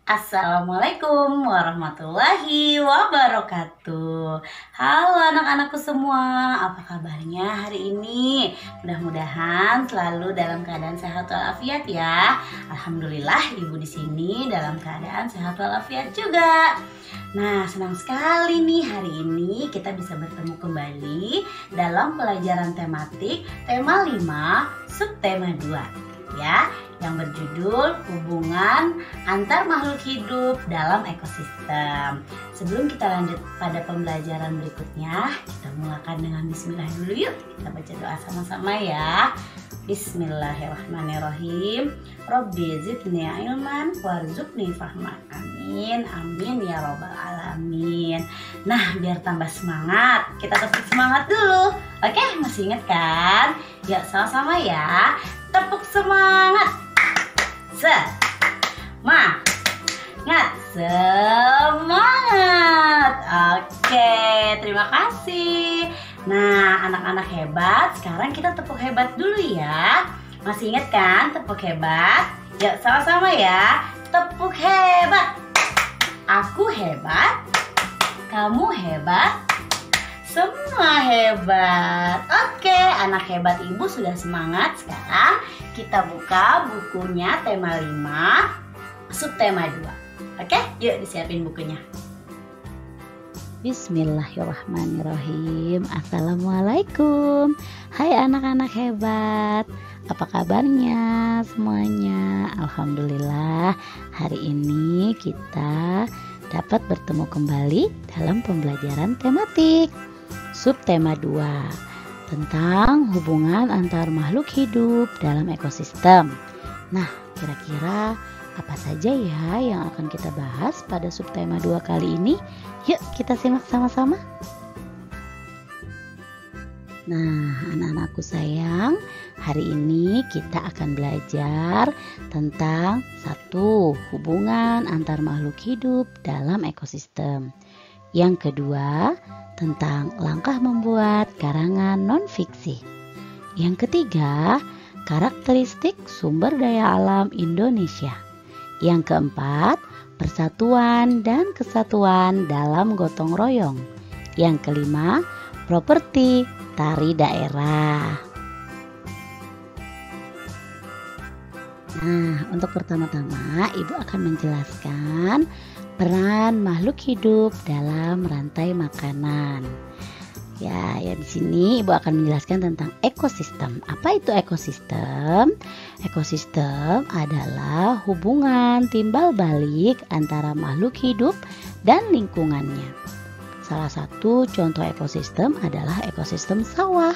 Assalamualaikum warahmatullahi wabarakatuh. Halo anak-anakku semua, apa kabarnya hari ini? Mudah-mudahan selalu dalam keadaan sehat walafiat ya. Alhamdulillah ibu di sini dalam keadaan sehat walafiat juga. Nah, senang sekali nih hari ini kita bisa bertemu kembali dalam pelajaran tematik tema 5 subtema 2 ya, yang berjudul hubungan antar makhluk hidup dalam ekosistem. Sebelum kita lanjut pada pembelajaran berikutnya, kita mulakan dengan bismillah dulu yuk. Kita baca doa sama-sama ya. Bismillahirrahmanirrahim. Rabbi zidni ilman warzuqni fahman. Amin. Amin ya robbal alamin. Nah, biar tambah semangat, kita tepuk semangat dulu. Oke, masih ingat kan? Yuk sama-sama ya. Tepuk semangat. Semangat. Oke, terima kasih. Nah, anak-anak hebat, sekarang kita tepuk hebat dulu ya. Masih ingat kan tepuk hebat? Yuk sama-sama ya. Tepuk hebat. Aku hebat, kamu hebat, semua hebat. Oke, anak hebat ibu sudah semangat. Sekarang kita buka bukunya tema 5 subtema 2. Oke, yuk disiapin bukunya. Bismillahirrahmanirrahim. Assalamualaikum. Hai anak-anak hebat, apa kabarnya semuanya? Alhamdulillah, hari ini kita dapat bertemu kembali dalam pembelajaran tematik subtema 2 tentang hubungan antar makhluk hidup dalam ekosistem. Nah, kira-kira apa saja ya yang akan kita bahas pada subtema 2 kali ini? Yuk kita simak sama-sama. Nah, anak-anakku sayang, hari ini kita akan belajar tentang satu, hubungan antar makhluk hidup dalam ekosistem. Yang kedua, tentang langkah membuat karangan non-fiksi. Yang ketiga, karakteristik sumber daya alam Indonesia. Yang keempat, persatuan dan kesatuan dalam gotong royong. Yang kelima, properti tari daerah. Nah, untuk pertama-tama ibu akan menjelaskan peran makhluk hidup dalam rantai makanan. Ya, di sini ibu akan menjelaskan tentang ekosistem. Apa itu ekosistem? Ekosistem adalah hubungan timbal balik antara makhluk hidup dan lingkungannya. Salah satu contoh ekosistem adalah ekosistem sawah.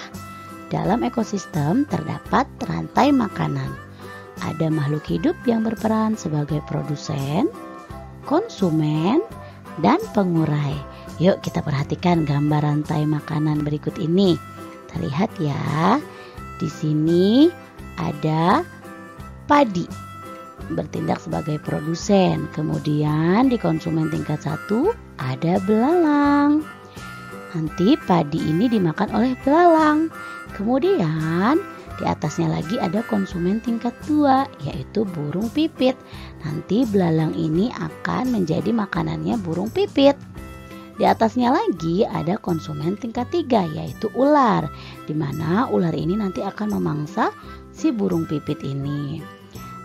Dalam ekosistem terdapat rantai makanan. Ada makhluk hidup yang berperan sebagai produsen, konsumen, dan pengurai. Yuk kita perhatikan gambar rantai makanan berikut ini. Kita lihat ya. Di sini ada padi bertindak sebagai produsen. Kemudian di konsumen tingkat 1 ada belalang. Nanti padi ini dimakan oleh belalang. Kemudian di atasnya lagi ada konsumen tingkat 2, yaitu burung pipit. Nanti belalang ini akan menjadi makanannya burung pipit. Di atasnya lagi ada konsumen tingkat 3, yaitu ular, di mana ular ini nanti akan memangsa si burung pipit ini.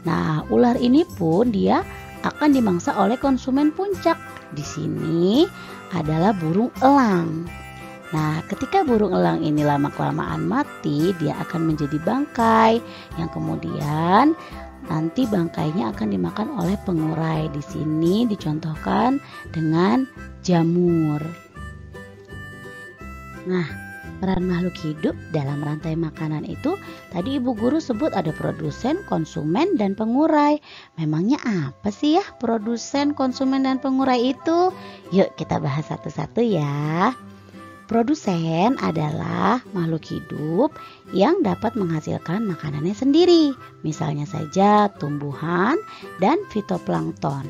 Nah, ular ini pun dia akan dimangsa oleh konsumen puncak. Di sini adalah burung elang. Nah, ketika burung elang ini lama-kelamaan mati, dia akan menjadi bangkai yang kemudian nanti bangkainya akan dimakan oleh pengurai. Di sini dicontohkan dengan jamur. Nah, peran makhluk hidup dalam rantai makanan itu tadi ibu guru sebut ada produsen, konsumen, dan pengurai. Memangnya apa sih ya produsen, konsumen, dan pengurai itu? Yuk kita bahas satu-satu ya. Produsen adalah makhluk hidup yang dapat menghasilkan makanannya sendiri. Misalnya saja tumbuhan dan fitoplankton.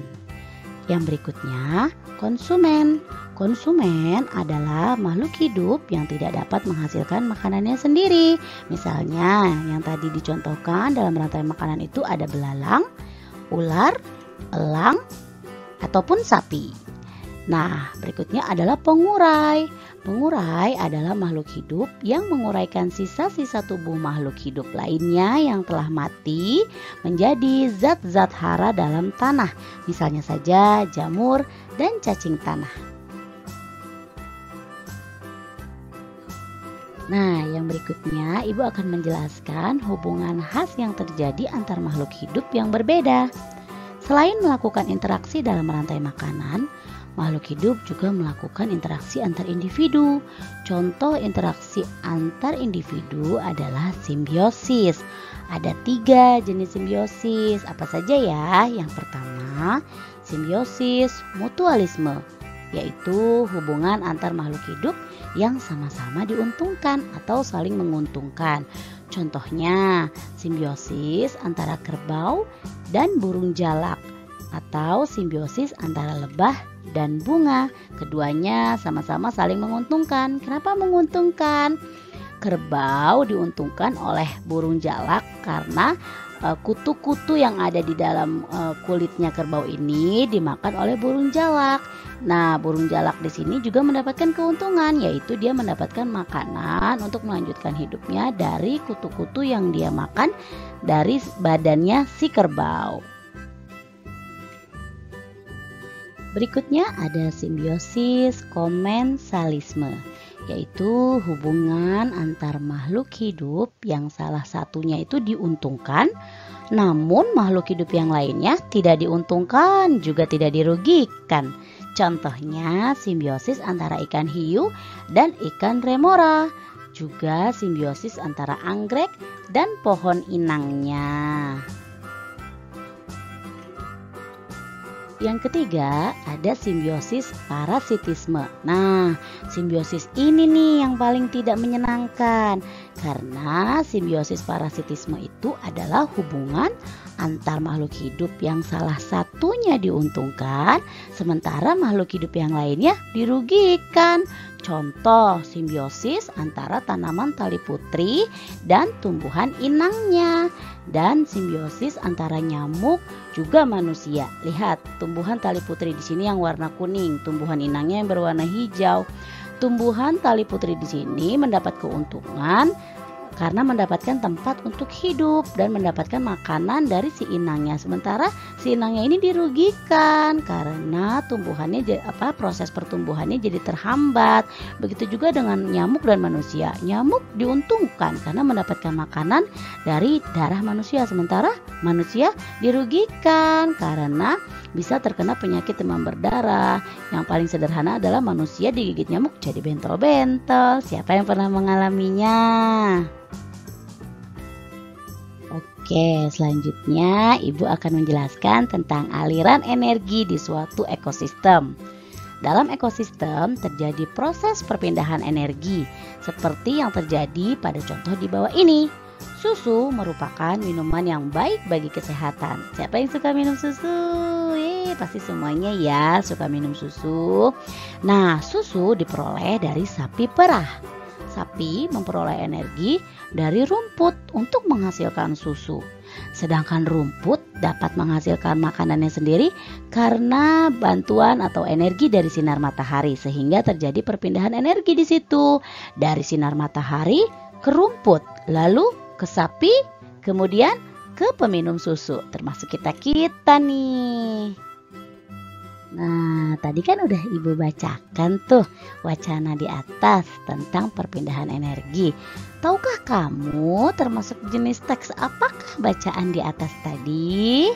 Yang berikutnya, konsumen. Konsumen adalah makhluk hidup yang tidak dapat menghasilkan makanannya sendiri. Misalnya yang tadi dicontohkan dalam rantai makanan itu ada belalang, ular, elang, ataupun sapi. Nah, berikutnya adalah pengurai. Pengurai adalah makhluk hidup yang menguraikan sisa-sisa tubuh makhluk hidup lainnya yang telah mati menjadi zat-zat hara dalam tanah. Misalnya saja jamur dan cacing tanah. Nah, yang berikutnya Ibu akan menjelaskan hubungan khas yang terjadi antar makhluk hidup yang berbeda. Selain melakukan interaksi dalam rantai makanan, makhluk hidup juga melakukan interaksi antar individu. Contoh interaksi antar individu adalah simbiosis. Ada 3 jenis simbiosis. Apa saja ya? Yang pertama, simbiosis mutualisme, yaitu hubungan antar makhluk hidup yang sama-sama diuntungkan atau saling menguntungkan. Contohnya, simbiosis antara kerbau dan burung jalak, atau simbiosis antara lebah dan bunga. Keduanya sama-sama saling menguntungkan. Kenapa menguntungkan? Kerbau diuntungkan oleh burung jalak karena kutu-kutu yang ada di dalam kulitnya kerbau ini dimakan oleh burung jalak. Nah, burung jalak di sini juga mendapatkan keuntungan, yaitu dia mendapatkan makanan untuk melanjutkan hidupnya dari kutu-kutu yang dia makan dari badannya si kerbau. Berikutnya ada simbiosis komensalisme, yaitu hubungan antar makhluk hidup yang salah satunya itu diuntungkan, namun makhluk hidup yang lainnya tidak diuntungkan juga tidak dirugikan. Contohnya simbiosis antara ikan hiu dan ikan remora, juga simbiosis antara anggrek dan pohon inangnya. Yang ketiga ada simbiosis parasitisme. Nah, simbiosis ini nih yang paling tidak menyenangkan, karena simbiosis parasitisme itu adalah hubungan antar makhluk hidup yang salah satunya diuntungkan, sementara makhluk hidup yang lainnya dirugikan. Contoh simbiosis antara tanaman tali putri dan tumbuhan inangnya, dan simbiosis antara nyamuk juga manusia. Lihat, tumbuhan tali putri di sini yang warna kuning, tumbuhan inangnya yang berwarna hijau. Tumbuhan tali putri di sini mendapat keuntungan karena mendapatkan tempat untuk hidup dan mendapatkan makanan dari si inangnya. Sementara si inangnya ini dirugikan karena proses pertumbuhannya jadi terhambat. Begitu juga dengan nyamuk dan manusia. Nyamuk diuntungkan karena mendapatkan makanan dari darah manusia, sementara manusia dirugikan karena bisa terkena penyakit demam berdarah. Yang paling sederhana adalah manusia digigit nyamuk jadi bentol-bentol. Siapa yang pernah mengalaminya? Oke, selanjutnya Ibu akan menjelaskan tentang aliran energi di suatu ekosistem. Dalam ekosistem terjadi proses perpindahan energi seperti yang terjadi pada contoh di bawah ini. Susu merupakan minuman yang baik bagi kesehatan. Siapa yang suka minum susu? Pasti semuanya ya suka minum susu. Nah, susu diperoleh dari sapi perah. Sapi memperoleh energi dari rumput untuk menghasilkan susu. Sedangkan rumput dapat menghasilkan makanannya sendiri karena bantuan atau energi dari sinar matahari, sehingga terjadi perpindahan energi di situ. Dari sinar matahari ke rumput, lalu ke sapi, kemudian ke peminum susu, termasuk kita nih. Nah, tadi kan udah Ibu bacakan tuh wacana di atas tentang perpindahan energi. Tahukah kamu termasuk jenis teks apakah bacaan di atas tadi?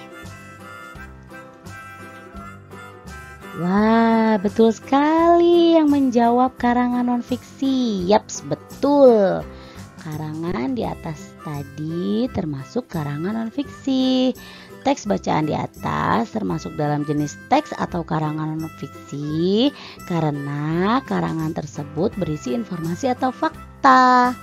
Wah, betul sekali yang menjawab karangan non-fiksi. Yaps, betul. Karangan di atas tadi termasuk karangan non-fiksi. Teks bacaan di atas termasuk dalam jenis teks atau karangan non-fiksi karena karangan tersebut berisi informasi atau fakta.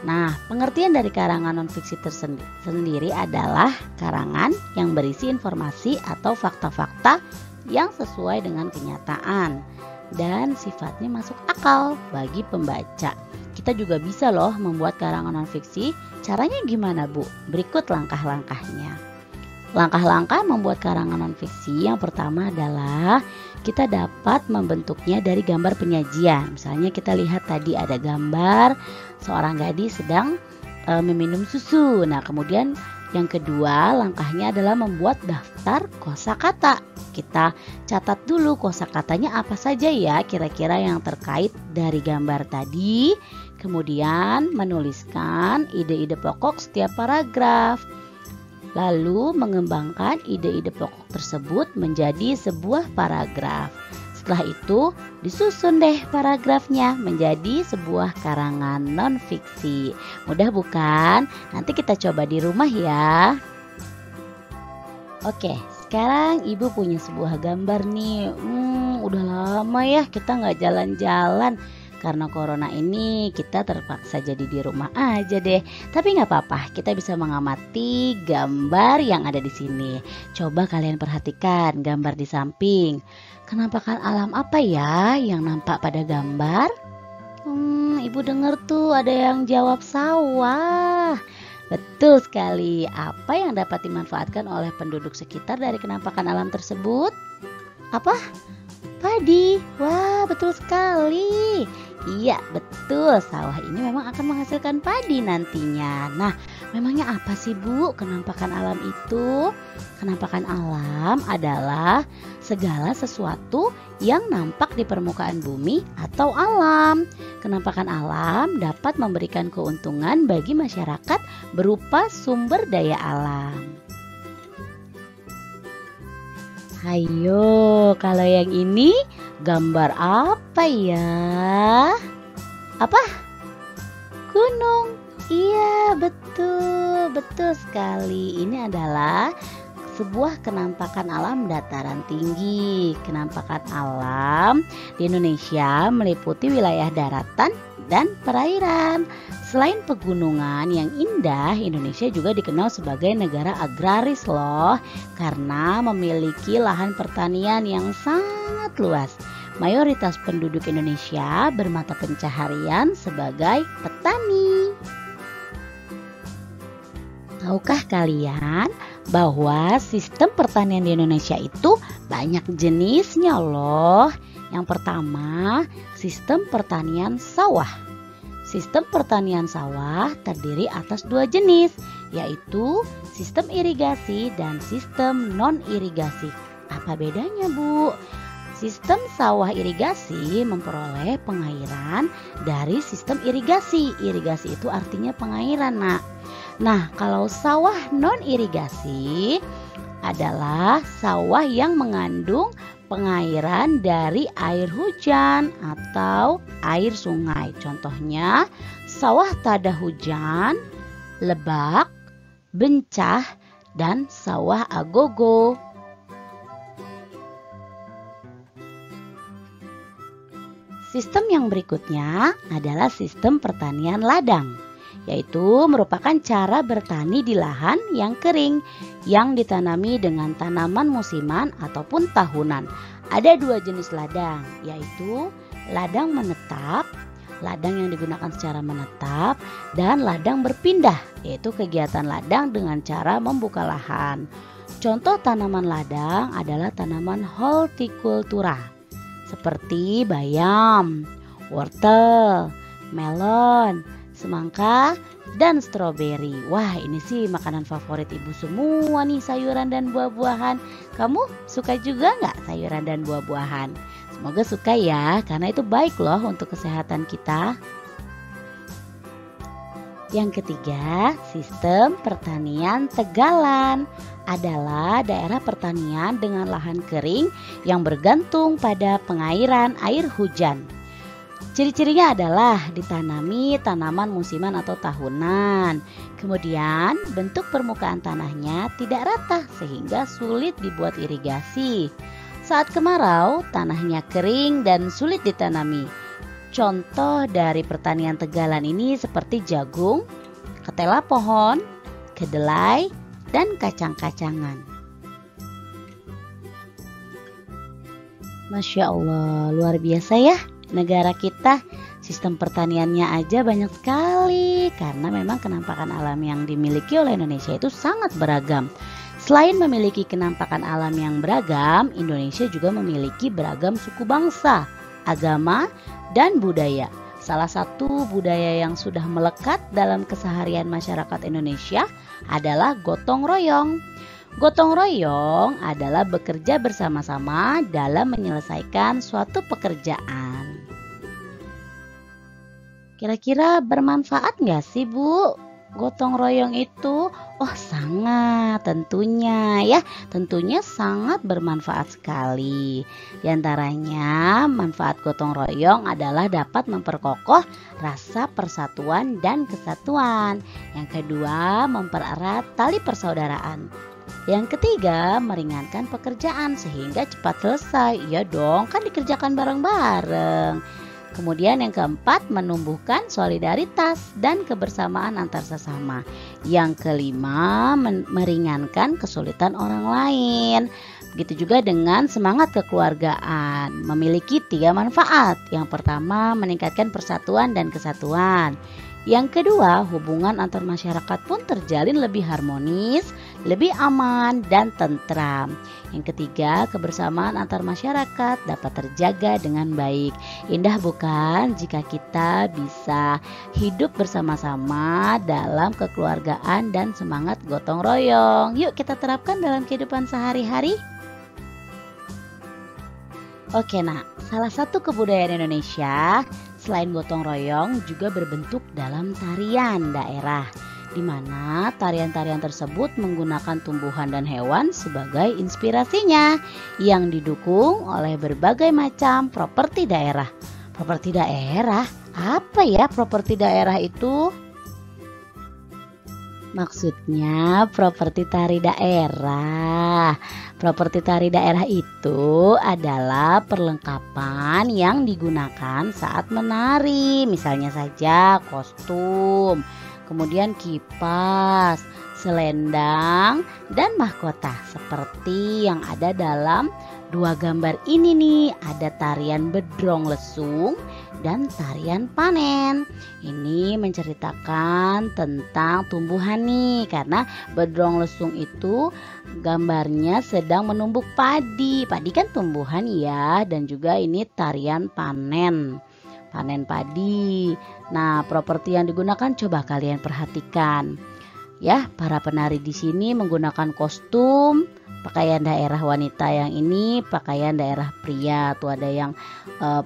Nah, pengertian dari karangan non-fiksi tersendiri adalah karangan yang berisi informasi atau fakta-fakta yang sesuai dengan kenyataan dan sifatnya masuk akal bagi pembaca. Kita juga bisa loh membuat karangan non-fiksi. Caranya gimana, Bu? Berikut langkah-langkahnya. Langkah-langkah membuat karangan non-fiksi yang pertama adalah kita dapat membentuknya dari gambar penyajian. Misalnya kita lihat tadi ada gambar seorang gadis sedang meminum susu. Nah, kemudian yang kedua langkahnya adalah membuat daftar kosakata. Kita catat dulu kosakatanya apa saja ya kira-kira yang terkait dari gambar tadi. Kemudian menuliskan ide-ide pokok setiap paragraf. Lalu mengembangkan ide-ide pokok tersebut menjadi sebuah paragraf. Setelah itu disusun deh paragrafnya menjadi sebuah karangan non-fiksi. Mudah bukan? Nanti kita coba di rumah ya. Oke, sekarang ibu punya sebuah gambar nih. Udah lama ya kita nggak jalan-jalan. Karena corona ini kita terpaksa jadi di rumah aja deh. Tapi nggak apa-apa, kita bisa mengamati gambar yang ada di sini. Coba kalian perhatikan gambar di samping. Penampakan alam apa ya yang nampak pada gambar? Ibu dengar tuh ada yang jawab sawah. Betul sekali. Apa yang dapat dimanfaatkan oleh penduduk sekitar dari kenampakan alam tersebut? Apa? Padi. Wah, betul sekali. Iya, betul. Sawah ini memang akan menghasilkan padi nantinya. Nah, memangnya apa sih Bu kenampakan alam itu? Kenampakan alam adalah segala sesuatu yang nampak di permukaan bumi atau alam. Kenampakan alam dapat memberikan keuntungan bagi masyarakat berupa sumber daya alam. Hayo, kalau yang ini gambar apa ya? Apa? Gunung. Iya, betul sekali. Ini adalah sebuah kenampakan alam dataran tinggi. Kenampakan alam di Indonesia meliputi wilayah daratan dan perairan. Selain pegunungan yang indah, Indonesia juga dikenal sebagai negara agraris loh, karena memiliki lahan pertanian yang sangat luas. Mayoritas penduduk Indonesia bermata pencaharian sebagai petani. Tahukah kalian bahwa sistem pertanian di Indonesia itu banyak jenisnya loh. Yang pertama, sistem pertanian sawah. Sistem pertanian sawah terdiri atas dua jenis, yaitu sistem irigasi dan sistem non-irigasi. Apa bedanya, Bu? Sistem sawah irigasi memperoleh pengairan dari sistem irigasi. Irigasi itu artinya pengairan, Nak. Nah, kalau sawah non-irigasi adalah sawah yang mengandung pengairan dari air hujan atau air sungai. Contohnya sawah tada hujan, lebak, bencah, dan sawah agogo. Sistem yang berikutnya adalah sistem pertanian ladang, yaitu merupakan cara bertani di lahan yang kering yang ditanami dengan tanaman musiman ataupun tahunan. Ada dua jenis ladang, yaitu ladang menetap, ladang yang digunakan secara menetap, dan ladang berpindah, yaitu kegiatan ladang dengan cara membuka lahan. Contoh tanaman ladang adalah tanaman hortikultura seperti bayam, wortel, melon, semangka, dan stroberi. Wah, ini sih makanan favorit ibu semua nih, sayuran dan buah-buahan. Kamu suka juga nggak sayuran dan buah-buahan? Semoga suka ya, karena itu baik loh untuk kesehatan kita. Yang ketiga, sistem pertanian tegalan adalah daerah pertanian dengan lahan kering yang bergantung pada pengairan air hujan. Ciri-cirinya adalah ditanami tanaman musiman atau tahunan. Kemudian bentuk permukaan tanahnya tidak rata sehingga sulit dibuat irigasi. Saat kemarau, tanahnya kering dan sulit ditanami. Contoh dari pertanian tegalan ini seperti jagung, ketela pohon, kedelai, dan kacang-kacangan. Masya Allah, luar biasa ya. Negara kita sistem pertaniannya aja banyak sekali, karena memang kenampakan alam yang dimiliki oleh Indonesia itu sangat beragam. Selain memiliki kenampakan alam yang beragam, Indonesia juga memiliki beragam suku bangsa, agama, dan budaya. Salah satu budaya yang sudah melekat dalam keseharian masyarakat Indonesia adalah gotong royong. Gotong royong adalah bekerja bersama-sama dalam menyelesaikan suatu pekerjaan. Kira-kira bermanfaat nggak sih, Bu? Gotong royong itu? Oh, sangat tentunya ya. Tentunya sangat bermanfaat sekali. Di antaranya, manfaat gotong royong adalah dapat memperkokoh rasa persatuan dan kesatuan. Yang kedua, mempererat tali persaudaraan. Yang ketiga, meringankan pekerjaan sehingga cepat selesai. Iya dong, kan dikerjakan bareng-bareng. Kemudian yang keempat, menumbuhkan solidaritas dan kebersamaan antar sesama. Yang kelima, meringankan kesulitan orang lain. Begitu juga dengan semangat kekeluargaan. Memiliki 3 manfaat. Yang pertama, meningkatkan persatuan dan kesatuan. Yang kedua, hubungan antar masyarakat pun terjalin lebih harmonis, lebih aman, dan tentram. Yang ketiga, kebersamaan antar masyarakat dapat terjaga dengan baik. Indah bukan jika kita bisa hidup bersama-sama dalam kekeluargaan dan semangat gotong royong. Yuk kita terapkan dalam kehidupan sehari-hari. Oke, nah, salah satu kebudayaan Indonesia selain gotong royong juga berbentuk dalam tarian daerah, di mana tarian-tarian tersebut menggunakan tumbuhan dan hewan sebagai inspirasinya yang didukung oleh berbagai macam properti daerah. Properti daerah? Apa ya properti daerah itu? Maksudnya properti tari daerah. Properti tari daerah itu adalah perlengkapan yang digunakan saat menari. Misalnya saja kostum, kemudian kipas, selendang, dan mahkota. Seperti yang ada dalam 2 gambar ini nih. Ada tarian bedrong lesung dan tarian panen. Ini menceritakan tentang tumbuhan nih, karena bedrong lesung itu gambarnya sedang menumbuk padi. Padi kan tumbuhan ya, dan juga ini tarian panen padi. Nah, properti yang digunakan coba kalian perhatikan. Ya, para penari di sini menggunakan kostum pakaian daerah wanita, yang ini pakaian daerah pria. Tuh ada yang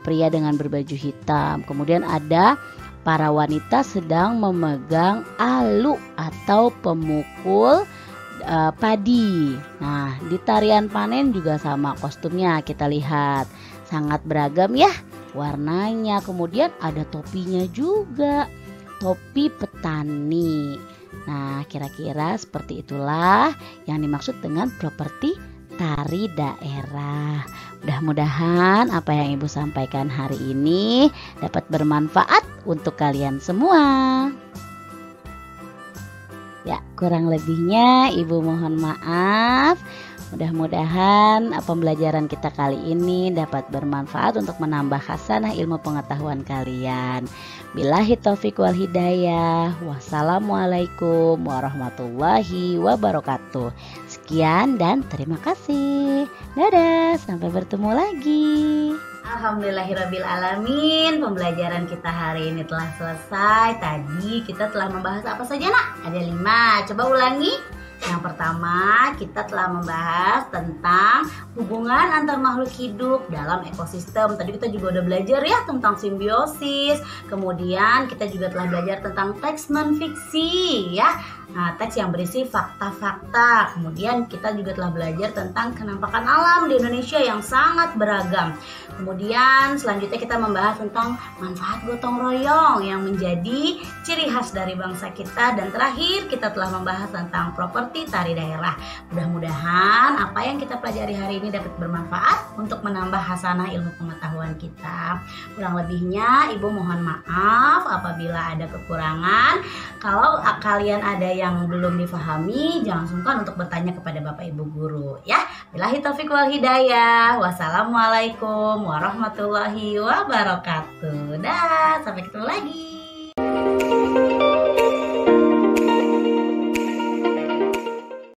pria dengan berbaju hitam. Kemudian ada para wanita sedang memegang alu atau pemukul padi. Nah, di tarian panen juga sama kostumnya, kita lihat sangat beragam ya warnanya. Kemudian ada topinya juga, topi petani. Nah, kira-kira seperti itulah yang dimaksud dengan properti tari daerah. Mudah-mudahan apa yang Ibu sampaikan hari ini dapat bermanfaat untuk kalian semua. Ya, kurang lebihnya Ibu mohon maaf. Mudah-mudahan pembelajaran kita kali ini dapat bermanfaat untuk menambah khasanah ilmu pengetahuan kalian. Billahi taufiq wal hidayah. Wassalamualaikum warahmatullahi wabarakatuh. Sekian dan terima kasih. Dadah, sampai bertemu lagi. Alhamdulillahirrabbilalamin. Pembelajaran kita hari ini telah selesai. Tadi kita telah membahas apa saja, Nak? Ada 5. Coba ulangi. Yang pertama, kita telah membahas tentang hubungan antar makhluk hidup dalam ekosistem. Tadi kita juga udah belajar ya tentang simbiosis. Kemudian kita juga telah belajar tentang teks non-fiksi ya. Nah, teks yang berisi fakta-fakta. Kemudian kita juga telah belajar tentang kenampakan alam di Indonesia yang sangat beragam. Kemudian selanjutnya kita membahas tentang manfaat gotong royong yang menjadi ciri khas dari bangsa kita. Dan terakhir kita telah membahas tentang properti tari daerah. Mudah-mudahan apa yang kita pelajari hari ini dapat bermanfaat untuk menambah hasanah ilmu pengetahuan kita. Kurang lebihnya Ibu mohon maaf apabila ada kekurangan. Kalau kalian ada yang belum difahami, jangan sungkan untuk bertanya kepada Bapak Ibu guru ya. Billahi taufiq wal hidayah. Wassalamualaikum warahmatullahi wabarakatuh. Dah, sampai ketemu lagi.